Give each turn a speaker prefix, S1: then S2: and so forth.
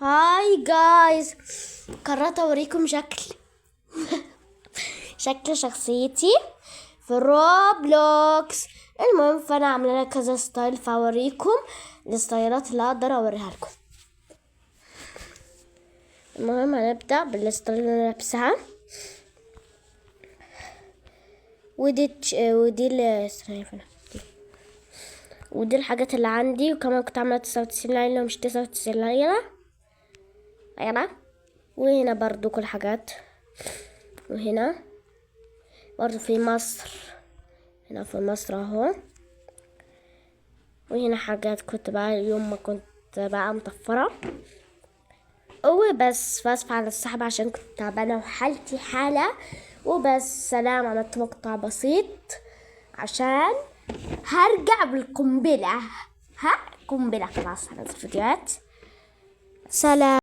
S1: هاي جايز، قررت اوريكم شكل شخصيتي في روبلوكس. المهم فانا عامله لها كذا ستايل، فاوريكم الستايلات اللي اقدر اوريها لكم. المهم هنبدا بالستايل اللي انا لابسها، ودي الحاجات اللي عندي. وكمان كنت عامله 99 ليله ومش 99 ليله. ايوه، وهنا برضو كل حاجات، وهنا برضو في مصر، هنا في مصر اهو. وهنا حاجات كنت بقى يوم ما كنت بقى مطفرة وبس. فاسفة على السحب عشان كنت تعبانة وحالتي حالة وبس. سلام، عملت مقطع بسيط عشان هرجع بالقنبلة. قنبلة. خلاص هنزل فيديوهات. سلام.